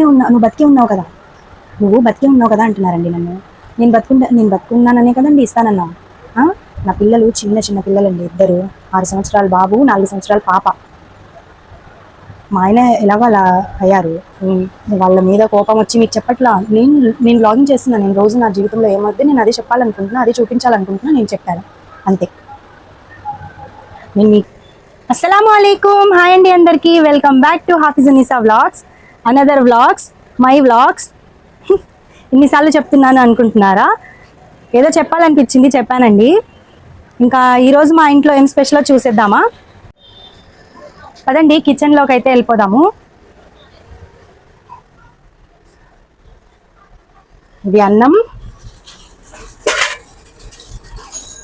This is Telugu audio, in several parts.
నువ్వు బతికే ఉన్నావు కదా, నువ్వు బతికే ఉన్నావు కదా అంటున్నారండి నన్ను. నేను బతుకున్నాననే కదండి ఇస్తానన్నా. నా పిల్లలు చిన్న చిన్న పిల్లలండి, ఇద్దరు, 6 సంవత్సరాల బాబు, 4 సంవత్సరాల పాప. మా ఆయన ఎలాగో అలా అయ్యారు. వాళ్ళ మీద కోపం వచ్చి మీకు చెప్పట్లా. నేను బ్లాగింగ్ చేస్తున్నాను. నేను రోజు నా జీవితంలో ఏమవుతుంది నేను అదే చెప్పాలనుకుంటున్నా, అదే చూపించాలనుకుంటున్నా, నేను చెప్పాను అంతే. నేను అస్సలాము అలైకుం, హాయ్ అండి అందరికీ. Welcome back to Hafizunnisa vlogs, another vlogs, my vlogs. ఇన్నిసార్లు చెప్తున్నాను అనుకుంటున్నారా? ఏదో చెప్పాలనిపించింది, చెప్పానండి. ఇంకా ఈరోజు మా ఇంట్లో ఏం స్పెషలో చూసేద్దామా? పదండి కిచెన్లోకి అయితే వెళ్ళిపోదాము. ఇది అన్నం,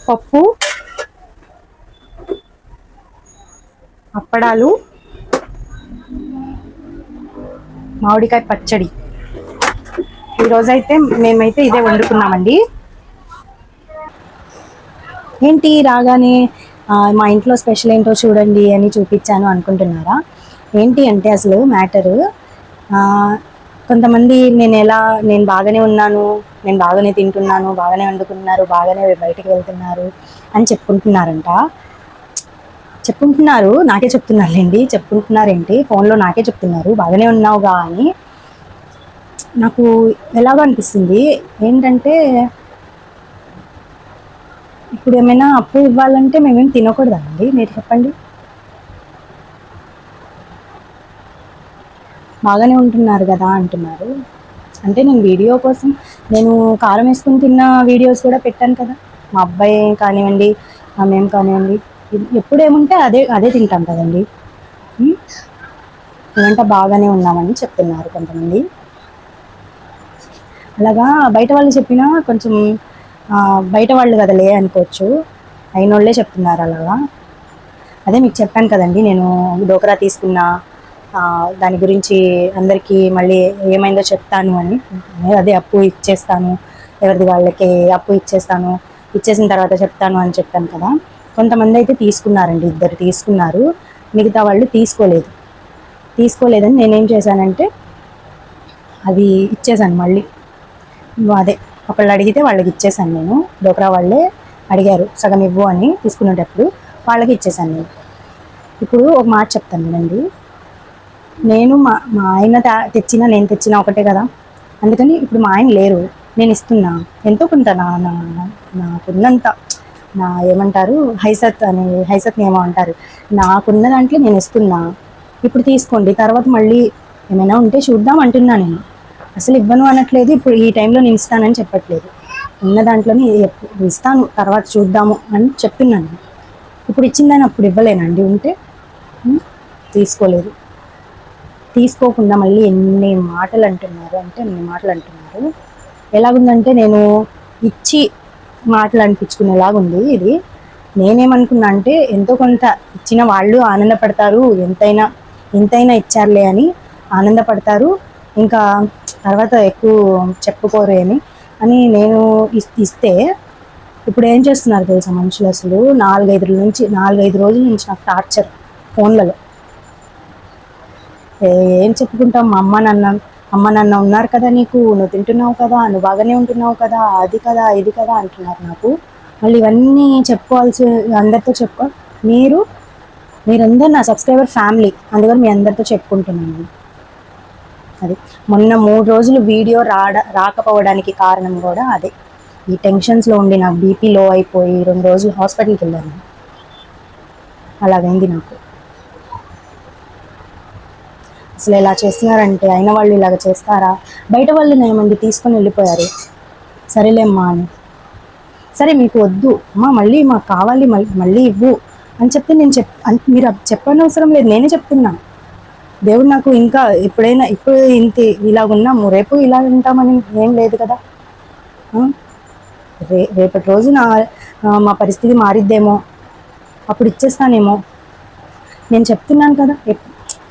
పప్పు, అప్పడాలు, మామిడికాయ పచ్చడి. ఈరోజైతే మేమైతే ఇదే వండుకున్నామండి. ఏంటి రాగానే మా ఇంట్లో స్పెషల్ ఏంటో చూడండి అని చూపించాను అనుకుంటున్నారా? ఏంటి అంటే అసలు మ్యాటరు, కొంతమంది నేను బాగానే ఉన్నాను, నేను బాగానే తింటున్నాను, బాగానే వండుకున్నారు, బాగానే బయటికి వెళ్తున్నారు అని చెప్పుకుంటున్నారు. నాకే చెప్తున్నారులేండి. చెప్పుకుంటున్నారేంటి, ఫోన్లో నాకే చెప్తున్నారు బాగానే ఉన్నావుగా అని. నాకు ఎలాగో అనిపిస్తుంది. ఏంటంటే ఇప్పుడు ఏమైనా అప్పు ఇవ్వాలంటే మేమేం తినకూడదండి, మీరు చెప్పండి. బాగానే ఉంటున్నారు కదా అంటున్నారు. అంటే నేను వీడియో కోసం నేను కారం వేసుకుని తిన్న వీడియోస్ కూడా పెట్టాను కదా. మా అబ్బాయి కానివ్వండి, మేము కానివ్వండి, ఎప్పుడు ఏముంటే అదే తింటాం కదండి. ఏమంటే బాగానే ఉన్నామని చెప్తున్నారు కొంతమంది. అలాగా బయట వాళ్ళు చెప్పినా కొంచెం బయట వాళ్ళు కదలే అనుకోవచ్చు, అయినోళ్ళే చెప్తున్నారు అలాగా. అదే మీకు చెప్పాను కదండి, నేను డోకరా తీసుకున్నా, దాని గురించి అందరికీ మళ్ళీ ఏమైందో చెప్తాను అని. అదే అప్పు ఇచ్చేస్తాను, ఎవరిది వాళ్ళకి అప్పు ఇచ్చేస్తాను, ఇచ్చేసిన తర్వాత చెప్తాను అని చెప్పాను కదా. కొంతమంది అయితే తీసుకున్నారండి, 2 తీసుకున్నారు, మిగతా వాళ్ళు తీసుకోలేదని నేనేం చేశానంటే అది ఇచ్చేసాను మళ్ళీ. అదే ఒకళ్ళు అడిగితే వాళ్ళకి ఇచ్చేసాను నేను. డోక్రా వాళ్ళే అడిగారు సగం ఇవ్వు అని, తీసుకునేటప్పుడు వాళ్ళకి ఇచ్చేసాను నేను. ఇప్పుడు ఒక మాట చెప్తాను వినండి. నేను మా ఆయన నేను తెచ్చినా ఒకటే కదా. అందుకని ఇప్పుడు మా ఆయన లేరు, నేను ఇస్తున్నా ఎంతో కొంత నాకున్నంత, ఏమంటారు హైసత్ ఏమో అంటారు, నాకున్న దాంట్లో నేను ఇస్తున్నా. ఇప్పుడు తీసుకోండి, తర్వాత మళ్ళీ ఏమైనా ఉంటే చూద్దాం అంటున్నా. నేను అసలు ఇవ్వను అనట్లేదు, ఇప్పుడు ఈ టైంలో నేను ఇస్తానని చెప్పట్లేదు. ఉన్న దాంట్లోనే ఇస్తాను, తర్వాత చూద్దాము అని చెప్తున్నాను. ఇప్పుడు ఇచ్చిందని అప్పుడు ఇవ్వలేనండి. ఉంటే తీసుకోకుండా మళ్ళీ ఎన్ని మాటలు అంటున్నారు. ఎలాగుందంటే నేను ఇచ్చి మాటలు అనిపించుకునేలాగుంది ఇది. నేనేమనుకున్నా అంటే ఎంతో కొంత ఇచ్చిన వాళ్ళు ఆనందపడతారు, ఎంతైనా ఇచ్చారులే అని ఆనందపడతారు, ఇంకా తర్వాత ఎక్కువ చెప్పుకోరేమి అని నేను ఇస్తే, ఇప్పుడు ఏం చేస్తున్నారు తెలుసా మనుషులు, అసలు 4-5 రోజుల నుంచి నాకు టార్చర్ ఫోన్లలో. ఏం చెప్పుకుంటాం, అమ్మ నాన్న ఉన్నారు కదా నీకు, నువ్వు తింటున్నావు కదా, నువ్వు బాగానే ఉంటున్నావు కదా, అది కదా ఇది కదా అంటున్నారు నాకు. మళ్ళీ ఇవన్నీ చెప్పుకోవాల్సి, అందరితో మీరందరూ నా సబ్స్క్రైబర్ ఫ్యామిలీ, అందుకని మీ అందరితో చెప్పుకుంటున్నాను. అది మొన్న 3 రోజులు వీడియో రాకపోవడానికి కారణం కూడా అదే. ఈ టెన్షన్స్లో ఉండి నాకు బీపీ లో అయిపోయి 2 రోజులు హాస్పిటల్కి వెళ్ళాను. అలాగైంది నాకు. అసలు ఇలా చేస్తున్నారంటే అయిన వాళ్ళు ఇలాగ చేస్తారా? బయట వాళ్ళు ఏమండి తీసుకొని వెళ్ళిపోయారు, సరేలేమ్మా అని. సరే మీకు వద్దు అమ్మా, మళ్ళీ మాకు కావాలి, మళ్ళీ ఇవ్వు అని చెప్తే మీరు చెప్పనవసరం లేదు, నేనే చెప్తున్నా. దేవుడు నాకు ఇంకా ఇప్పుడు ఇంత ఇలాగున్నాము, రేపు ఇలా ఉంటామని ఏం లేదు కదా. రేపటి రోజు మా పరిస్థితి మారిద్దేమో, అప్పుడు ఇచ్చేస్తానేమో. నేను చెప్తున్నాను కదా,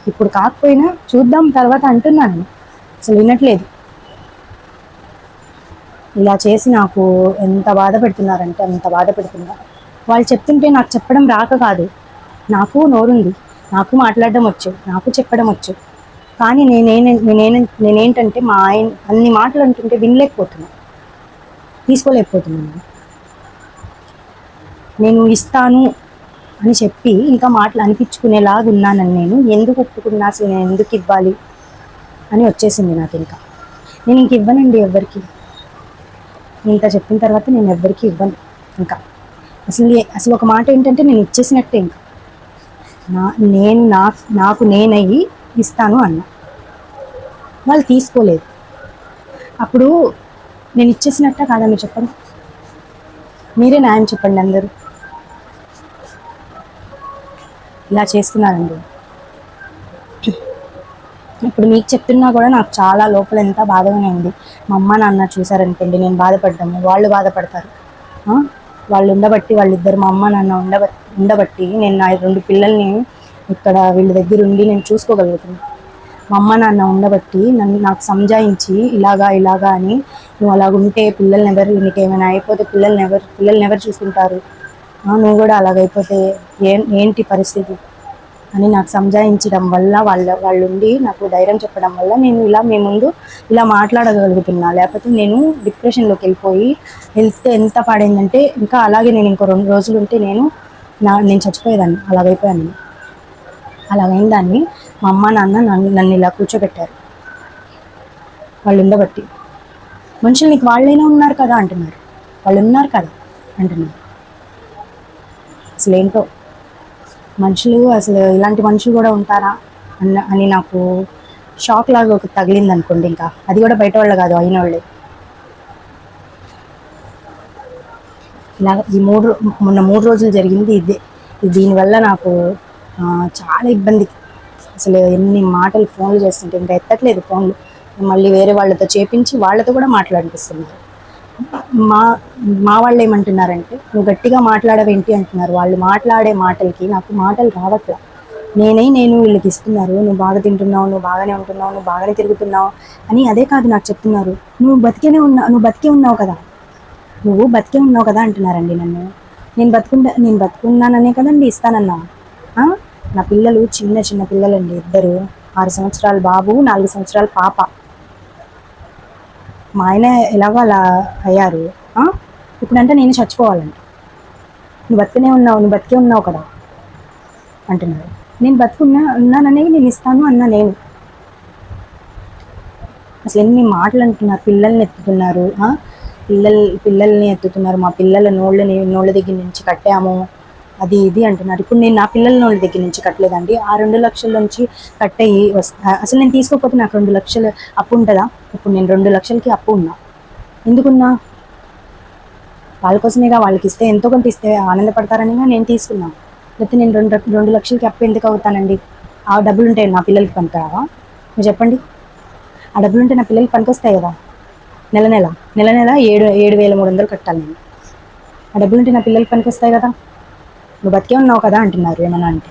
ఇప్పుడు కాకపోయినా చూద్దాం తర్వాత అంటున్నాను. అసలు వినట్లేదు. ఇలా చేసి నాకు ఎంత బాధ పెడుతున్నారంటే అంత బాధ పెడుతున్నారు. వాళ్ళు చెప్తుంటే నాకు చెప్పడం రాక కాదు, నాకు నోరుంది, నాకు మాట్లాడడం వచ్చు, నాకు చెప్పడం వచ్చు. కానీ నేనేంటంటే మా ఆయన అన్ని మాటలు అంటుంటే వినలేకపోతున్నాను, తీసుకోలేకపోతున్నాను. నేను ఇస్తాను అని చెప్పి ఇంకా మాటలు అనిపించుకునేలాగా ఉన్నానని నేను ఎందుకు ఒప్పుకున్నా, అసలు నేను ఎందుకు ఇవ్వాలి అని వచ్చేసింది నాకు. ఇంకా నేను ఇంక ఇవ్వనండి ఎవరికి. ఇంత చెప్పిన తర్వాత నేను ఎవరికి ఇవ్వను ఇంకా. అసలు ఒక మాట ఏంటంటే నేను ఇచ్చేసినట్టే. ఇంకా నాకు నేనయ్యి ఇస్తాను అన్నా, వాళ్ళు తీసుకోలేదు. అప్పుడు నేను ఇచ్చేసినట్ట కాదా మీరు చెప్పండి, మీరే న్యాయం చెప్పండి. అందరూ ఇలా చేస్తున్నారండి. ఇప్పుడు మీకు చెప్తున్నా కూడా నాకు చాలా లోపల ఎంత బాధగానే ఉంది. మా అమ్మ నాన్న చూసారనుకోండి, నేను బాధపడ్డాము, వాళ్ళు బాధపడతారు. వాళ్ళు ఉండబట్టి, వాళ్ళిద్దరు మా అమ్మ నాన్న ఉండబట్టి నేను నా 2 పిల్లల్ని ఇక్కడ వీళ్ళ దగ్గర ఉండి నేను చూసుకోగలుగుతున్నాను. మా అమ్మ నాన్న ఉండబట్టి నాకు సంజాయించి ఇలాగా అని, నువ్వు అలాగుంటే నీకేమైనా అయిపోతే పిల్లల్ని ఎవరు చూసుకుంటారు, నువ్వు కూడా అలాగైపోతే ఏంటి పరిస్థితి అని నాకు సంజాయించడం వల్ల, వాళ్ళు ఉండి నాకు ధైర్యం చెప్పడం వల్ల నేను మీ ముందు ఇలా మాట్లాడగలుగుతున్నా. లేకపోతే నేను డిప్రెషన్లోకి వెళ్ళిపోయి హెల్త్ ఎంత పాడైందంటే, ఇంకా అలాగే నేను ఇంకో 2 రోజులు ఉంటే నేను చచ్చిపోయేదాన్ని. అలాగైన దాన్ని మా అమ్మ నాన్న నన్ను ఇలా కూర్చోబెట్టారు. వాళ్ళు ఉండబట్టి. మనుషులు నీకు వాళ్ళైనా ఉన్నారు కదా అంటున్నారు, వాళ్ళు ఉన్నారు కదా అంటున్నారు. అసలు ఏంటో మనుషులు, అసలు ఇలాంటి మనుషులు కూడా ఉంటారా అని నాకు షాక్ లాగా ఒక తగిలింది అనుకోండి. ఇంకా అది కూడా బయట వాళ్ళు కాదు, అయిన వాళ్ళే. ఇలాగ మొన్న 3 రోజులు జరిగింది ఇదే. దీనివల్ల నాకు చాలా ఇబ్బంది. అసలు ఎన్ని మాటలు ఫోన్లు చేస్తుంటే ఇంకా ఎత్తట్లేదు ఫోన్లు, మళ్ళీ వేరే వాళ్ళతో చేపించి వాళ్ళతో కూడా మాట్లాడిపిస్తున్నారు. మా వాళ్ళు ఏమంటున్నారంటే, నువ్వు గట్టిగా మాట్లాడవేంటి అంటున్నారు. వాళ్ళు మాట్లాడే మాటలకి నాకు మాటలు రావట్లా. నేను వీళ్ళకి ఇస్తున్నారు, నువ్వు బాగా తింటున్నావు, నువ్వు బాగానే ఉంటున్నావు, నువ్వు బాగానే తిరుగుతున్నావు అని. అదే కాదు నాకు చెప్తున్నారు, నువ్వు బతికే ఉన్నావు కదా అంటున్నారండి నన్ను. నేను బతుకున్నాననే కదండి ఇస్తానన్నా. నా పిల్లలు చిన్న పిల్లలండి, ఇద్దరు. 6 సంవత్సరాల బాబు, 4 సంవత్సరాల పాప. మా ఆయన ఎలాగో అలా అయ్యారు. ఇప్పుడంటే నేను చచ్చిపోవాలంట. నువ్వు బతికే ఉన్నావు కదా అంటున్నారు. నేను ఉన్నాననే నేను ఇస్తాను అన్నా. నేను అసలు ఎన్ని మాటలు అంటున్నారు. పిల్లల్ని ఎత్తుతున్నారు, పిల్లల్ని ఎత్తుతున్నారు. మా పిల్లల నోళ్ళ దగ్గర నుంచి కట్టాము, అది ఇది అంటున్నారు. ఇప్పుడు నేను నా పిల్లల నోళ్ళ దగ్గర నుంచి కట్టలేదండి, ఆ 2 లక్షల నుంచి కట్టయి అసలు నేను తీసుకోకపోతే నాకు 2 లక్షలు అప్పు ఉంటుందా? ఇప్పుడు నేను 2 లక్షలకి అప్పు ఉన్నా. ఎందుకున్నా? వాళ్ళ కోసమేగా. వాళ్ళకి ఇస్తే ఎంతో కొంత ఇస్తే ఆనందపడతారనిగా నేను తీసుకున్నాను. లేకపోతే నేను 2 లక్షలకి అప్పు ఎందుకు అవుతానండి? ఆ డబ్బులు ఉంటే నా పిల్లలకి పనికిరావా? మీరు చెప్పండి. ఆ డబ్బులు ఉంటే నా పిల్లలకి పనికొస్తాయి కదా. నెల 7,300 కట్టాలి నేను. ఆ డబ్బులు ఉంటే నా పిల్లలకి పనికొస్తాయి కదా. నువ్వు బతికే ఉన్నావు కదా అంటున్నారు. ఏమన్నా అంటే,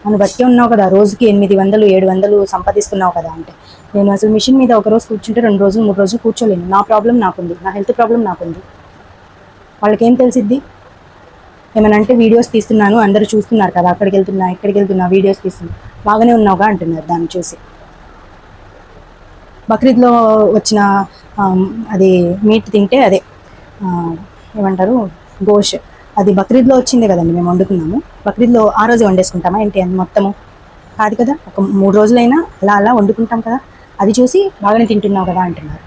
నువ్వు బతికే ఉన్నావు కదా, రోజుకి 800, 700 సంపాదిస్తున్నావు కదా అంటే, నేను అసలు మిషన్ మీద ఒక రోజు కూర్చుంటే 2 రోజులు 3 రోజులు కూర్చోలేను. నా ప్రాబ్లం నాకుంది, నా హెల్త్ ప్రాబ్లం నాకుంది. వాళ్ళకేం తెలిసిద్ది? ఏమన్నా అంటే వీడియోస్ తీస్తున్నాను, అందరూ చూస్తున్నారు కదా, అక్కడికి వెళ్తున్నా వీడియోస్ తీస్తున్నా, బాగానే ఉన్నావుగా అంటున్నారు దాన్ని చూసి. బక్రీద్లో వచ్చిన అది మీట్ తింటే, అదే ఏమంటారు, గోష్, అది బక్రీద్లో వచ్చిందే కదండి, మేము వండుకున్నాము. బక్రీద్లో ఆ రోజు వండేసుకుంటామా ఏంటి అని మొత్తము? కాదు కదా, ఒక 3 రోజులైనా అలా వండుకుంటాం కదా. అది చూసి బాగానే తింటున్నావు కదా అంటున్నారు.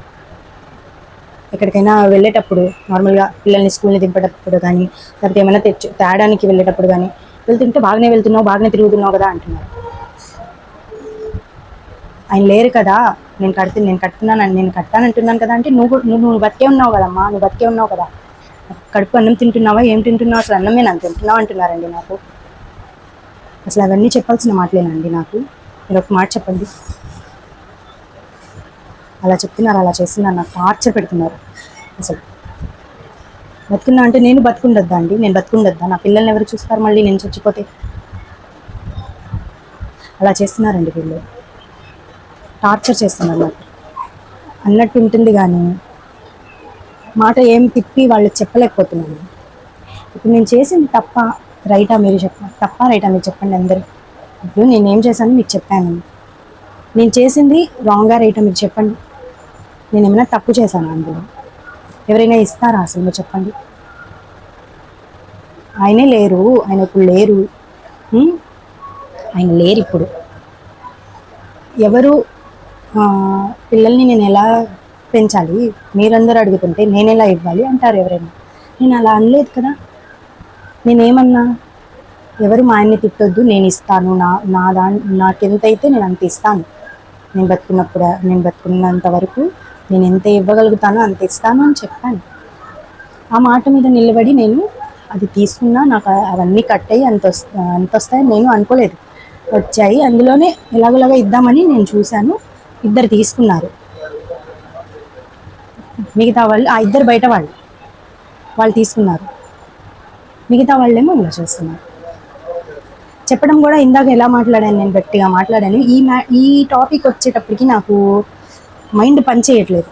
ఎక్కడికైనా వెళ్ళేటప్పుడు నార్మల్గా పిల్లల్ని స్కూల్ని దింపేటప్పుడు కానీ, లేకపోతే ఏమైనా తేడానికి వెళ్ళేటప్పుడు కానీ వెళ్తుంటే బాగానే తిరుగుతున్నావు కదా అంటున్నారు. ఆయన లేరు కదా, నేను కట్టానంటున్నాను కదా అంటే, నువ్వు బతికే ఉన్నావు కదమ్మా, నువ్వు బతికే ఉన్నావు కదా, కడుపు అన్నం తింటున్నావా, ఏం తింటున్నావు, అసలు అన్నమే నాకు తింటున్నావు అంటున్నారండి నాకు. అసలు అవన్నీ చెప్పాల్సిన మాటలేనండి నాకు. మీరు ఒక మాట చెప్పండి. అలా చెప్తున్నారు, అలా చేస్తున్నారు, నాకు టార్చర్ పెడుతున్నారు. అసలు బతుకున్నా అంటే నేను బతుకుండొద్దా అండి? నేను బతుకుండొద్దా? నా పిల్లల్ని ఎవరు చూస్తారు మళ్ళీ నేను చచ్చిపోతే? అలా చేస్తున్నారండి వీళ్ళు, టార్చర్ చేస్తున్నారు నాకు అన్నట్టు ఉంటుంది. కానీ మాట ఏం తిప్పి వాళ్ళకి చెప్పలేకపోతున్నాను. ఇప్పుడు నేను చేసింది తప్ప రైటా? మీరు చెప్పండి. తప్ప రైటా మీరు చెప్పండి అందరూ. ఇప్పుడు నేనేం చేశాను మీకు చెప్పాను. నేను చేసింది రాంగా రైటా మీరు చెప్పండి. నేను ఏమైనా తప్పు చేశాను అందులో? ఎవరైనా ఇస్తారా అసలు మీరు చెప్పండి? ఆయనే లేరు, ఆయన ఇప్పుడు లేరు. ఉమ్, ఆయన లేరు ఇప్పుడు. ఎవరు పిల్లల్ని నేను ఎలా పెంచాలి మీరందరూ అడుగుతుంటే నేను ఎలా ఇవ్వాలి అంటారు ఎవరైనా. నేను అలా అనలేదు కదా. నేనేమన్నా? ఎవరు మా ఆయన్ని తిట్టొద్దు, నేను ఇస్తాను, నాకెంతైతే నేను అంత ఇస్తాను. నేను బతుకున్నంత వరకు నేను ఎంత ఇవ్వగలుగుతానో అంత ఇస్తాను అని చెప్పాను. ఆ మాట మీద నిలబడి నేను అది తీసుకున్నా. నాకు అవన్నీ కట్ అయ్యి అంత వస్తాయని నేను అనుకోలేదు. వచ్చాయి, అందులోనే ఎలాగోలాగా ఇద్దామని నేను చూశాను. ఇద్దరు తీసుకున్నారు. మిగతా వాళ్ళు ఆ ఇద్దరు బయట వాళ్ళు తీసుకున్నారు. మిగతా వాళ్ళేమో ఇలా చేస్తున్నారు. చెప్పడం కూడా ఇందాక ఎలా మాట్లాడాను, నేను గట్టిగా మాట్లాడాను. ఈ టాపిక్ వచ్చేటప్పటికి నాకు మైండ్ పని చేయట్లేదు.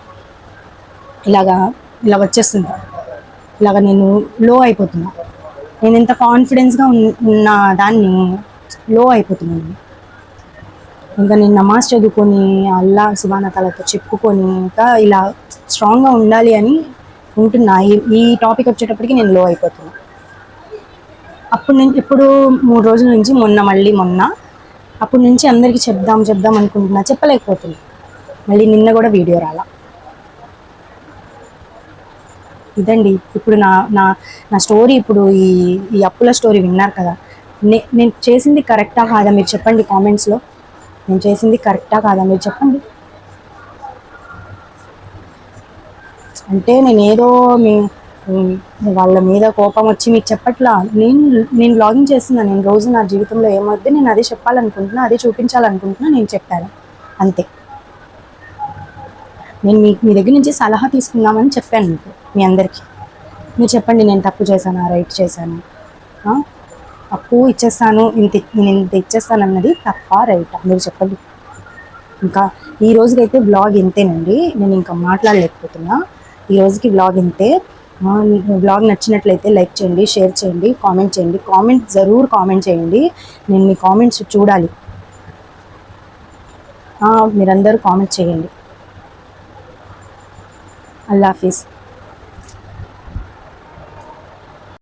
ఇలా వచ్చేస్తుంది. నేను లో అయిపోతున్నా. నేను ఎంత కాన్ఫిడెన్స్గా ఉన్న దాన్ని లో అయిపోతున్నాను. ఇంకా నేను నమాజ్ చదువుకొని అల్లా సుబ్హానహు తఆలాతో చెప్పుకొని ఇంకా ఇలా స్ట్రాంగ్గా ఉండాలి అని ఉంటున్నా. ఈ టాపిక్ వచ్చేటప్పటికి నేను లో అయిపోతున్నా. అప్పుడు నేను ఇప్పుడు 3 రోజుల నుంచి మొన్న అప్పటి నుంచి అందరికీ చెప్దాం అనుకుంటున్నా, చెప్పలేకపోతున్నా. మళ్ళీ నిన్న కూడా వీడియో రాలా. ఇదండి ఇప్పుడు నా నా నా స్టోరీ. ఇప్పుడు ఈ అప్పుల స్టోరీ విన్నారు కదా. నేను చేసింది కరెక్టా కాదా మీరు చెప్పండి కామెంట్స్లో. నేను చేసింది కరెక్టా కాదా మీరు చెప్పండి. అంటే నేనేదో వాళ్ళ మీద కోపం వచ్చి మీకు చెప్పట్లా. నేను బ్లాగింగ్ చేస్తున్నాను. నేను రోజు నా జీవితంలో ఏమవుతుంది నేను అదే చెప్పాలనుకుంటున్నా, అదే చూపించాలనుకుంటున్నా. నేను చెప్పాను అంతే. నేను మీ దగ్గర నుంచి సలహా తీసుకుందామని చెప్పాను మీకు, మీ అందరికీ. మీరు చెప్పండి, నేను తప్పు చేశానా, రైట్ చేశాను? అప్పు ఇచ్చేస్తాను, నేను ఇంత ఇచ్చేస్తాను అన్నది తప్ప రైటా మీరు చెప్పండి. ఇంకా ఈ రోజుకైతే బ్లాగ్ ఇంతేనండి. నేను ఇంకా మాట్లాడలేకపోతున్నా. ఈ రోజుకి బ్లాగ్ ఇంతే. బ్లాగ్ నచ్చినట్లయితే లైక్ చేయండి, షేర్ చేయండి, కామెంట్ చేయండి. కామెంట్ చేయండి. నేను మీ కామెంట్స్ చూడాలి. మీరందరూ కామెంట్ చేయండి. అల్లా హాఫీజ్.